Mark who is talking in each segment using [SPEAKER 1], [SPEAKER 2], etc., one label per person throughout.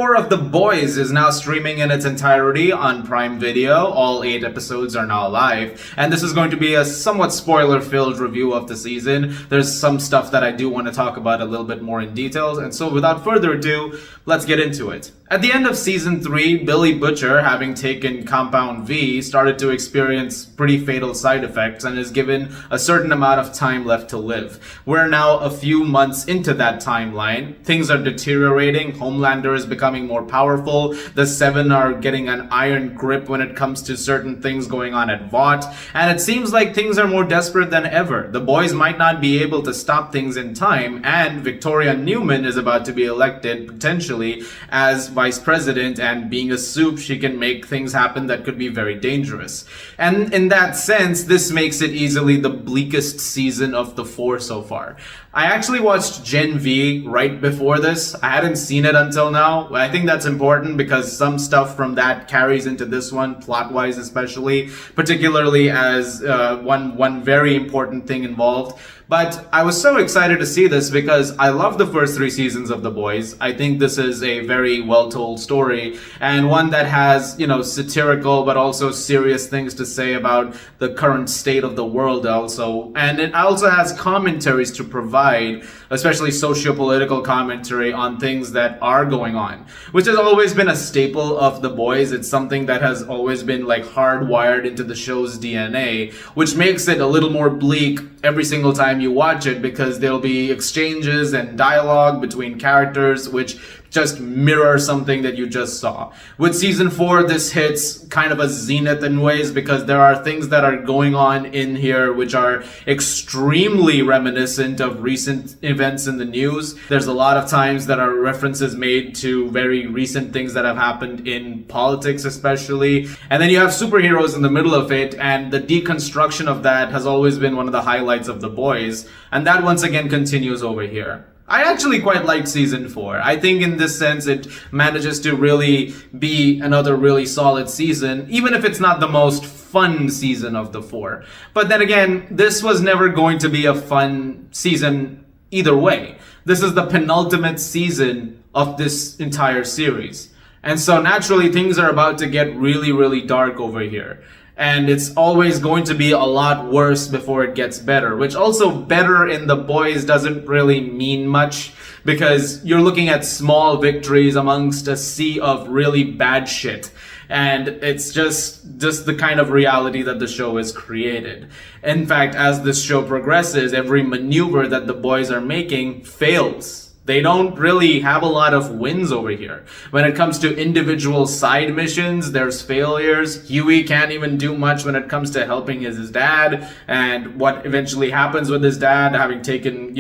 [SPEAKER 1] 4 of The Boys is now streaming in its entirety on Prime Video. All 8 episodes are now live, and this is going to be a somewhat spoiler-filled review of the season. There's some stuff that I do want to talk about a little bit more in detail, and so without further ado, let's get into it. At the end of Season 3, Billy Butcher, having taken Compound V, started to experience pretty fatal side effects and is given a certain amount of time left to live. We're now a few months into that timeline. Things are deteriorating, Homelander is becoming more powerful, the Seven are getting an iron grip when it comes to certain things going on at Vought, and it seems like things are more desperate than ever. The boys might not be able to stop things in time, and Victoria Newman is about to be elected, potentially, as vice president, and being a soup, she can make things happen that could be very dangerous. And in that sense, this makes it easily the bleakest season of the 4 so far. I actually watched Gen V right before this. I hadn't seen it until now. I think that's important because some stuff from that carries into this one, plot-wise especially, particularly as one very important thing involved. But I was so excited to see this because I love the first 3 seasons of The Boys. I think this is a very well-told story and one that has, satirical but also serious things to say about the current state of the world also. And it also has commentaries to provide, especially socio-political commentary on things that are going on, which has always been a staple of The Boys. It's something that has always been like hardwired into the show's DNA, which makes it a little more bleak every single time you watch it because there'll be exchanges and dialogue between characters which just mirror something that you just saw. With season 4, this hits kind of a zenith in ways because there are things that are going on in here which are extremely reminiscent of recent events in the news. There's a lot of times that are references made to very recent things that have happened in politics especially. And then you have superheroes in the middle of it, and the deconstruction of that has always been one of the highlights of The Boys. And that once again continues over here. I actually quite liked season 4. I think in this sense it manages to really be another really solid season, even if it's not the most fun season of the 4. But then again, this was never going to be a fun season either way. This is the penultimate season of this entire series. And so naturally things are about to get really, really dark over here. And it's always going to be a lot worse before it gets better, which also better in The Boys doesn't really mean much because you're looking at small victories amongst a sea of really bad shit. And it's just the kind of reality that the show has created. In fact, as this show progresses, every maneuver that the boys are making fails. They don't really have a lot of wins over here. When it comes to individual side missions, there's failures. Huey can't even do much when it comes to helping his dad, and what eventually happens with his dad having taken,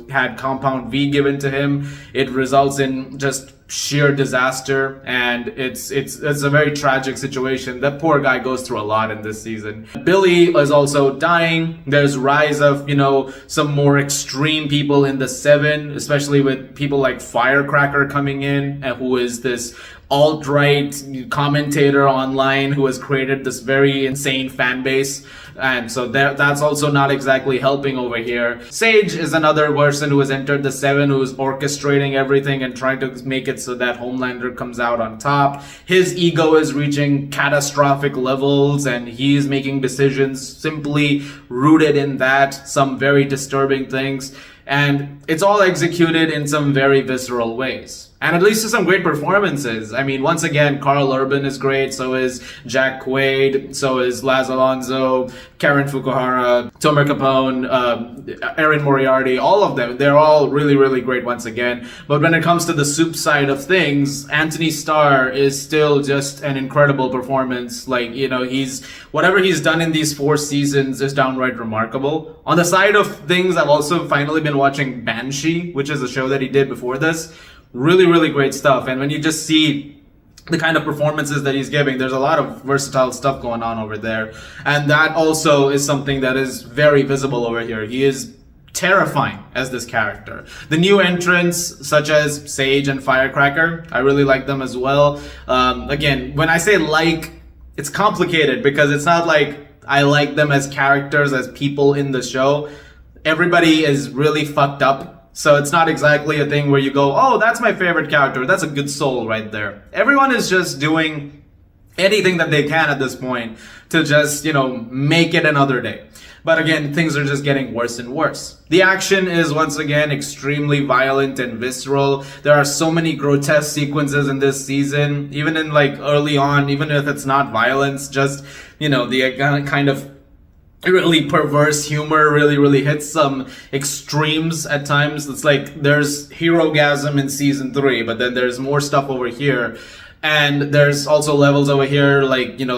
[SPEAKER 1] had Compound V given to him, it results in just sheer disaster, and it's a very tragic situation. That poor guy goes through a lot in this season. Billy is also dying. There's rise of, some more extreme people in the Seven, especially with people like Firecracker coming in, who is this alt-right commentator online who has created this very insane fan base. And so that's also not exactly helping over here. Sage is another person who has entered the Seven, who is orchestrating everything and trying to make it so that Homelander comes out on top. His ego is reaching catastrophic levels and he's making decisions simply rooted in that, some very disturbing things. And it's all executed in some very visceral ways. And it leads to some great performances. I mean, once again, Karl Urban is great, so is Jack Quaid, so is Laz Alonso, Karen Fukuhara, Tomer Capone, Erin Moriarty, all of them. They're all really, really great once again. But when it comes to the soup side of things, Anthony Starr is still just an incredible performance. Whatever he's done in these 4 seasons is downright remarkable. On the side of things, I've also finally been watching Banshee, which is a show that he did before this. Really, really great stuff. And when you just see the kind of performances that he's giving, there's a lot of versatile stuff going on over there. And that also is something that is very visible over here. He is terrifying as this character. The new entrants, such as Sage and Firecracker, I really like them as well. Again, when I say it's complicated because it's not like I like them as characters, as people in the show. Everybody is really fucked up So it's not exactly a thing where you go, oh, that's my favorite character. That's a good soul right there. Everyone is just doing anything that they can at this point to just, make it another day. But again, things are just getting worse and worse. The action is once again extremely violent and visceral. There are so many grotesque sequences in this season, even in early on, even if it's not violence, just, the kind of really perverse humor really hits some extremes at times. It's like there's hero-gasm in season 3, but then there's more stuff over here. And there's also levels over here,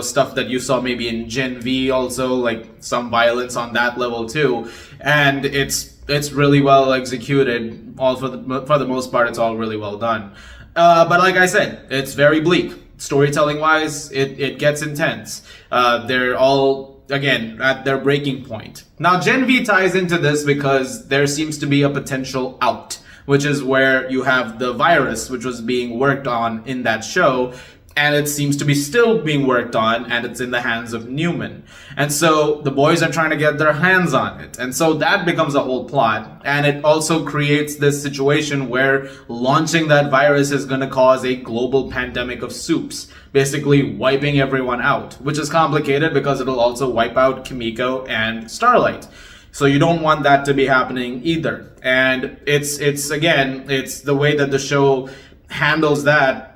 [SPEAKER 1] stuff that you saw maybe in Gen V also, some violence on that level too. And it's really well executed. All for the most part, it's all really well done. But like I said, it's very bleak. Storytelling wise, it gets intense. They're all, again, at their breaking point. Now, Gen V ties into this because there seems to be a potential out, which is where you have the virus, which was being worked on in that show, and it seems to be still being worked on, and it's in the hands of Newman. And so the boys are trying to get their hands on it. And so that becomes a whole plot, and it also creates this situation where launching that virus is going to cause a global pandemic of soups, basically wiping everyone out, which is complicated because it'll also wipe out Kimiko and Starlight. So you don't want that to be happening either. And it's the way that the show handles that.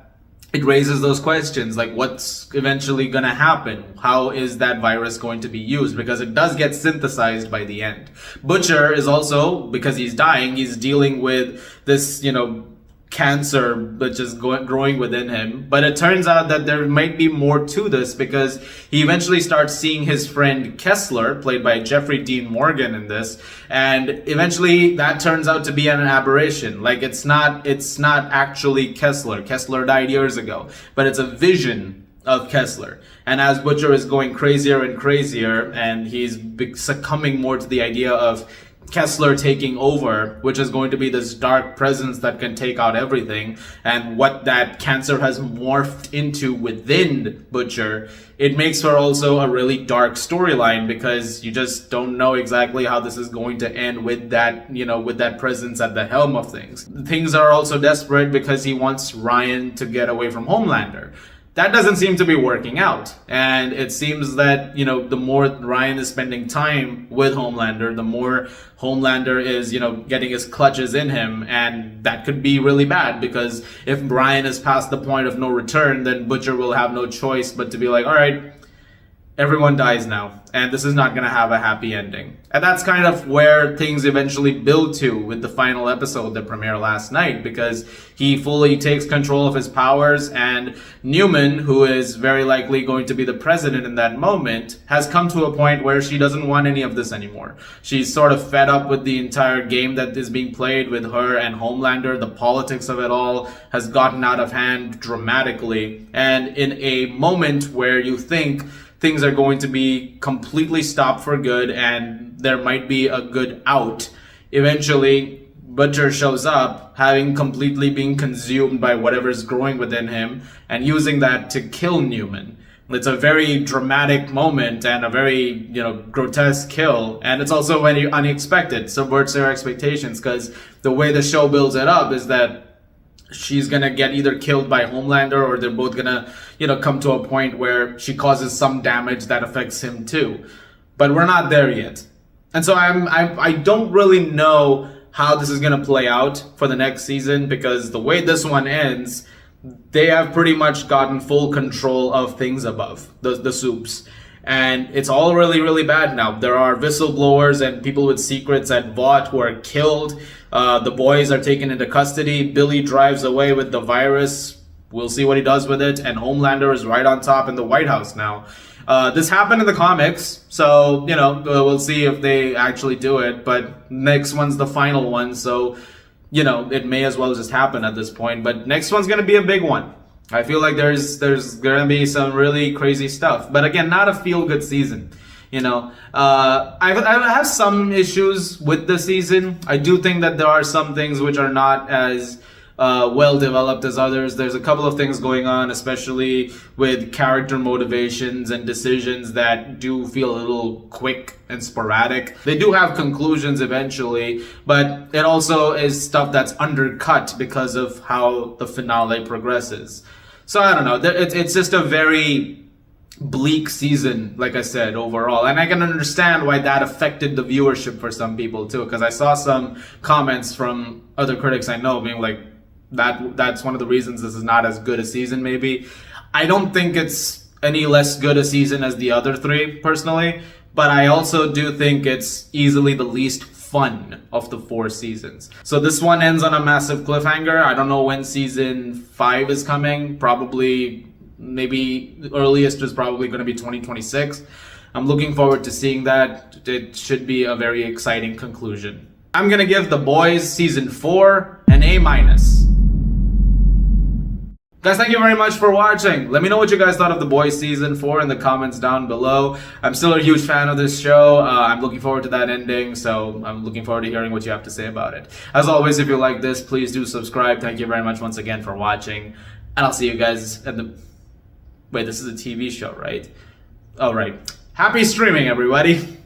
[SPEAKER 1] It raises those questions, like what's eventually going to happen? How is that virus going to be used? Because it does get synthesized by the end. Butcher is also, because he's dying, he's dealing with this, cancer which is growing within him. But it turns out that there might be more to this because he eventually starts seeing his friend Kessler, played by Jeffrey Dean Morgan in this, and eventually that turns out to be an aberration. It's not actually Kessler. Kessler died years ago, but it's a vision of Kessler. And as Butcher is going crazier and crazier, and he's succumbing more to the idea of Kessler taking over, which is going to be this dark presence that can take out everything, and what that cancer has morphed into within Butcher, it makes for also a really dark storyline because you just don't know exactly how this is going to end with that, with that presence at the helm of things. Things are also desperate because he wants Ryan to get away from Homelander. That doesn't seem to be working out. And it seems that, the more Ryan is spending time with Homelander, the more Homelander is, getting his clutches in him. And that could be really bad because if Ryan is past the point of no return, then Butcher will have no choice but to be like, all right, everyone dies now, and this is not going to have a happy ending. And that's kind of where things eventually build to with the final episode that premiered last night, because he fully takes control of his powers, and Newman, who is very likely going to be the president in that moment, has come to a point where she doesn't want any of this anymore. She's sort of fed up with the entire game that is being played with her and Homelander. The politics of it all has gotten out of hand dramatically, and in a moment where you think things are going to be completely stopped for good and there might be a good out, eventually Butcher shows up, having completely been consumed by whatever's growing within him, and using that to kill Newman. It's a very dramatic moment and a very, grotesque kill, and it's also very unexpected, subverts their expectations, because the way the show builds it up is that she's gonna get either killed by Homelander, or they're both gonna, come to a point where she causes some damage that affects him too. But we're not there yet. And so I don't really know how this is gonna play out for the next season, because the way this one ends, they have pretty much gotten full control of things above, the soups. And it's all really, really bad now. There are whistleblowers and people with secrets at Vought who are killed. The boys are taken into custody. Billy drives away with the virus. We'll see what he does with it. And Homelander is right on top in the White House now. This happened in the comics, so, we'll see if they actually do it. But next one's the final one, so, it may as well just happen at this point. But next one's going to be a big one. I feel like there's gonna be some really crazy stuff, but again, not a feel-good season. I have some issues with the season. I do think that there are some things which are not as well developed as others. There's a couple of things going on, especially with character motivations and decisions that do feel a little quick and sporadic. They do have conclusions eventually, but it also is stuff that's undercut because of how the finale progresses. So I don't know. It's just a very bleak season, like I said, overall. And I can understand why that affected the viewership for some people too, because I saw some comments from other critics I know being like, that's one of the reasons this is not as good a season, maybe. I don't think it's any less good a season as the other three, personally, but I also do think it's easily the least fun of the 4 seasons. So this one ends on a massive cliffhanger. I don't know when season 5 is coming. Probably, maybe the earliest is probably going to be 2026. I'm looking forward to seeing that. It should be a very exciting conclusion. I'm going to give The Boys season 4 an A-. Guys, thank you very much for watching. Let me know what you guys thought of The Boys season 4 in the comments down below. I'm still a huge fan of this show. I'm looking forward to that ending, so I'm looking forward to hearing what you have to say about it. As always, if you like this, please do subscribe. Thank you very much once again for watching, and I'll see you guys at the... Wait, this is a TV show, right? Oh, right. Happy streaming, everybody!